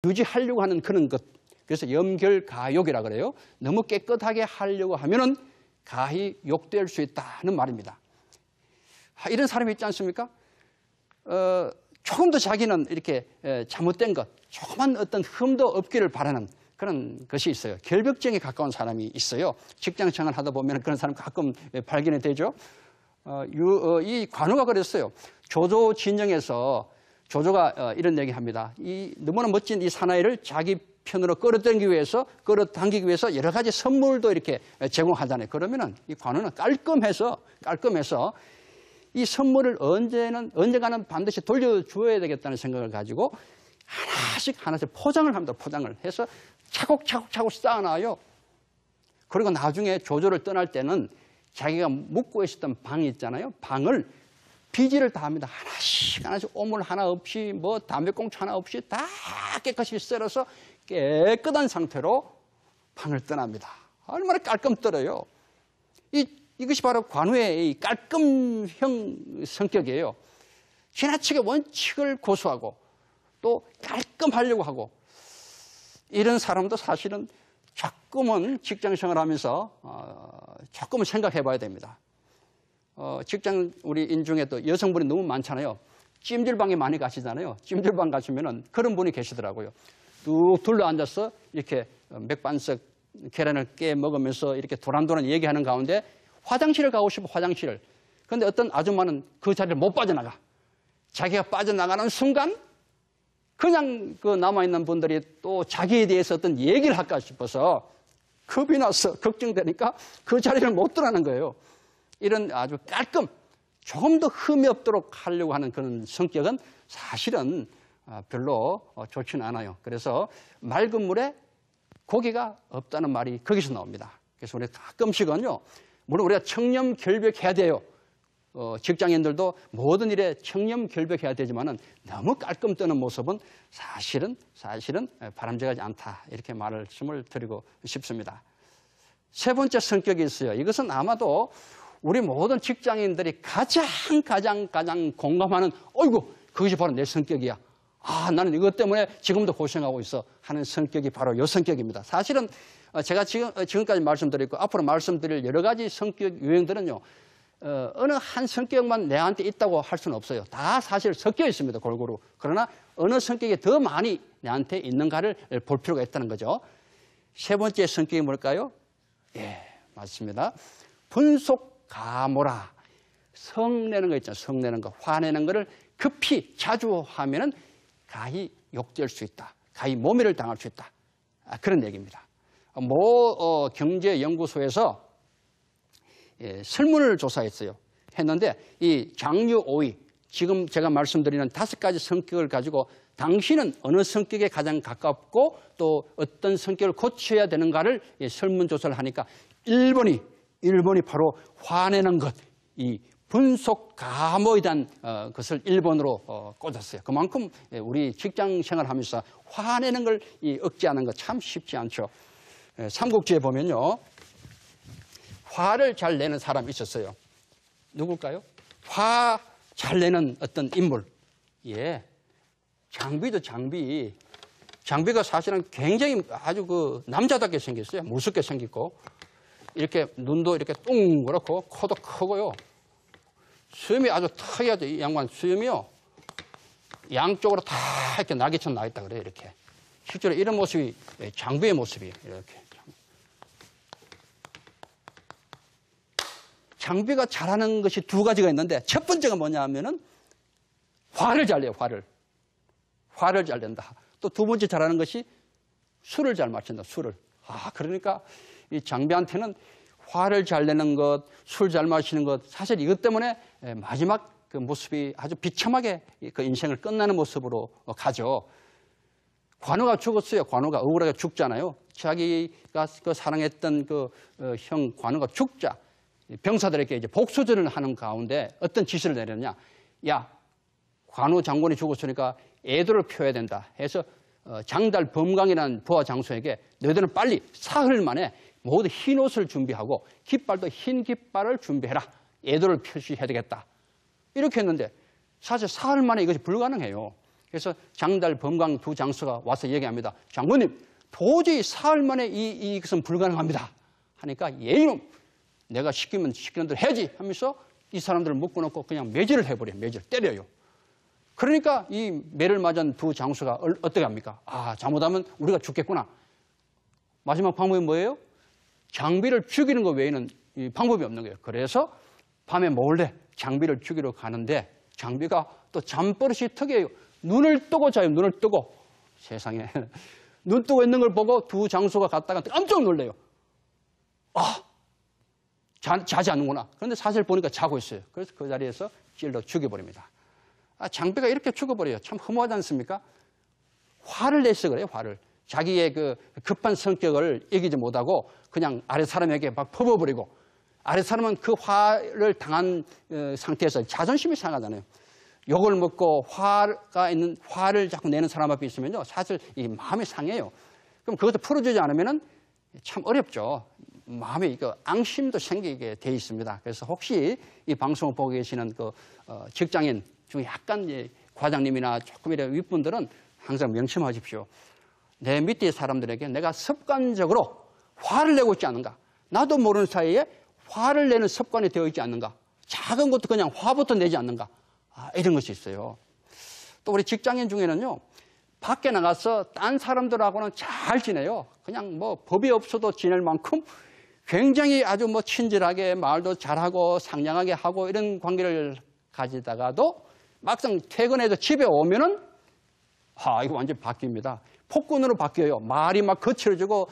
유지하려고 하는 그런 것. 그래서 염결가욕이라 그래요. 너무 깨끗하게 하려고 하면은 가히 욕될 수 있다는 말입니다. 이런 사람이 있지 않습니까? 조금 더 자기는 이렇게 잘못된 것, 조그만 어떤 흠도 없기를 바라는 그런 것이 있어요. 결벽증에 가까운 사람이 있어요. 직장 생활 하다 보면 그런 사람 가끔 발견이 되죠. 이 관우가 그랬어요. 조조 진영에서 조조가 이런 얘기합니다. 이 너무나 멋진 이 사나이를 자기 편으로 끌어당기기 위해서 여러 가지 선물도 이렇게 제공하잖아요. 그러면은 이 관우는 깔끔해서 이 선물을 언젠가는 반드시 돌려주어야 되겠다는 생각을 가지고 하나씩 포장을 합니다. 포장을 해서 차곡차곡 쌓아놔요. 그리고 나중에 조조를 떠날 때는 자기가 묵고 있었던 방이 있잖아요. 방을 비지를 다 합니다. 하나씩 오물 하나 없이 뭐 담배꽁초 하나 없이 다 깨끗이 썰어서 깨끗한 상태로 방을 떠납니다. 얼마나 깔끔 떨어요. 이것이 바로 관우의 이 깔끔형 성격이에요. 지나치게 원칙을 고수하고 또 깔끔하려고 하고 이런 사람도 사실은 조금은 직장 생활하면서 조금은 생각해 봐야 됩니다. 직장 우리 인중에도 여성분이 너무 많잖아요. 찜질방에 많이 가시잖아요. 찜질방 가시면은 그런 분이 계시더라고요. 뚝 둘러앉아서 이렇게 맥반석 계란을 깨 먹으면서 이렇게 도란도란 얘기하는 가운데 화장실을 가고 싶어, 화장실을. 그런데 어떤 아줌마는 그 자리를 못 빠져나가. 자기가 빠져나가는 순간 그냥 그 남아있는 분들이 또 자기에 대해서 어떤 얘기를 할까 싶어서 겁이 나서 걱정되니까 그 자리를 못 떠나는 거예요. 이런 아주 깔끔, 조금 더 흠이 없도록 하려고 하는 그런 성격은 사실은 별로 좋지는 않아요. 그래서 맑은 물에 고기가 없다는 말이 거기서 나옵니다. 그래서 우리 가끔씩은요, 물론 우리가 청렴결백해야 돼요. 직장인들도 모든 일에 청렴결백해야 되지만은 너무 깔끔 뜨는 모습은 사실은 바람직하지 않다. 이렇게 말씀을 드리고 싶습니다. 세 번째 성격이 있어요. 이것은 아마도 우리 모든 직장인들이 가장 공감하는, 어이구, 그것이 바로 내 성격이야. 나는 이것 때문에 지금도 고생하고 있어 하는 성격이 바로 이 성격입니다. 사실은 제가 지금까지 말씀드렸고 앞으로 말씀드릴 여러 가지 성격 유형들은요, 어느 한 성격만 내한테 있다고 할 수는 없어요. 다 사실 섞여 있습니다, 골고루. 그러나 어느 성격이 더 많이 내한테 있는가를 볼 필요가 있다는 거죠. 세 번째 성격이 뭘까요? 예, 맞습니다. 분속가모라. 성내는 거 있잖아요. 성내는 거, 화내는 거를 급히 자주 하면은 가히 욕될 수 있다. 가히 모멸을 당할 수 있다. 그런 얘기입니다. 경제연구소에서 설문을 조사했어요. 했는데 이 장류 5위, 지금 제가 말씀드리는 5가지 성격을 가지고 당신은 어느 성격에 가장 가깝고 또 어떤 성격을 고쳐야 되는가를 설문조사를 하니까 1번이 바로 화내는 것, 이 분속가모에 대한 것을 1번으로 꽂았어요. 그만큼 우리 직장 생활하면서 화내는 걸 억제하는 것 참 쉽지 않죠. 삼국지에 보면요, 화를 잘 내는 사람이 있었어요. 누굴까요? 화 잘 내는 어떤 인물. 예, 장비도 장비가 사실은 굉장히 아주 남자답게 생겼어요. 무섭게 생겼고 이렇게 눈도 이렇게 둥그렇고 코도 크고요. 수염이 아주 특이하죠. 이 양반 수염이요, 양쪽으로 다 이렇게 날개처럼 나 있다 그래요. 이렇게 실제로 이런 모습이 장비의 모습이에요. 이렇게 장비가 잘하는 것이 두 가지가 있는데 첫 번째가 뭐냐 하면은 화를 잘 내요. 화를 잘 낸다. 또 두 번째 잘하는 것이 술을 잘 마신다. 술을. 그러니까 이 장비한테는 화를 잘 내는 것, 술 잘 마시는 것, 사실 이것 때문에 마지막 그 모습이 아주 비참하게 그 인생을 끝나는 모습으로 가죠. 관우가 죽었어요. 관우가 억울하게 죽잖아요. 자기가 그 사랑했던 형 관우가 죽자 병사들에게 이제 복수전을 하는 가운데 어떤 지시를 내렸냐. 야, 관우 장군이 죽었으니까 애도를 표해야 된다 해서 장달 범강이라는 부하 장수에게 너희들은 빨리 사흘 만에 모두 흰 옷을 준비하고 깃발도 흰 깃발을 준비해라. 애도를 표시해야 되겠다. 이렇게 했는데 사실 사흘 만에 이것이 불가능해요. 그래서 장달, 범강 두 장수가 와서 얘기합니다. 장군님, 도저히 사흘 만에 이것은 불가능합니다. 하니까 예의놈, 내가 시키면 시키는 대로 해야지 하면서 이 사람들을 묶어놓고 그냥 매질을 해버려요. 매질, 때려요. 그러니까 이 매를 맞은 두 장수가 어떻게 합니까? 아, 잘못하면 우리가 죽겠구나. 마지막 방법이 뭐예요? 장비를 죽이는 것 외에는 방법이 없는 거예요. 그래서 밤에 몰래 장비를 죽이러 가는데 장비가 또 잠버릇이 특이해요. 눈을 뜨고 자요. 눈을 뜨고. 세상에. 눈 뜨고 있는 걸 보고 두 장수가 갔다가 깜짝 놀래요. 아, 자지 않는구나. 그런데 사실 보니까 자고 있어요. 그래서 그 자리에서 찔러 죽여버립니다. 아, 장비가 이렇게 죽어버려요. 참 허무하지 않습니까? 화를 내서 그래요, 화를. 자기의 그 급한 성격을 이기지 못하고 그냥 아래 사람에게 막 퍼부어버리고 아래 사람은 그 화를 당한 상태에서 자존심이 상하잖아요. 욕을 먹고 화를 자꾸 내는 사람 앞에 있으면요. 사실 이 마음이 상해요. 그럼 그것도 풀어주지 않으면은 참 어렵죠. 마음에 이거 앙심도 생기게 돼 있습니다. 그래서 혹시 이 방송을 보고 계시는 그 직장인 중에 약간 과장님이나 조금이라도 윗분들은 항상 명심하십시오. 내 밑에 사람들에게 내가 습관적으로 화를 내고 있지 않는가? 나도 모르는 사이에 화를 내는 습관이 되어 있지 않는가? 작은 것도 그냥 화부터 내지 않는가? 아, 이런 것이 있어요. 또 우리 직장인 중에는요. 밖에 나가서 딴 사람들하고는 잘 지내요. 그냥 뭐 법이 없어도 지낼 만큼 굉장히 아주 뭐 친절하게 말도 잘하고 상냥하게 하고 이런 관계를 가지다가도 막상 퇴근해서 집에 오면은 이거 완전 바뀝니다. 폭군으로 바뀌어요. 말이 막 거칠어지고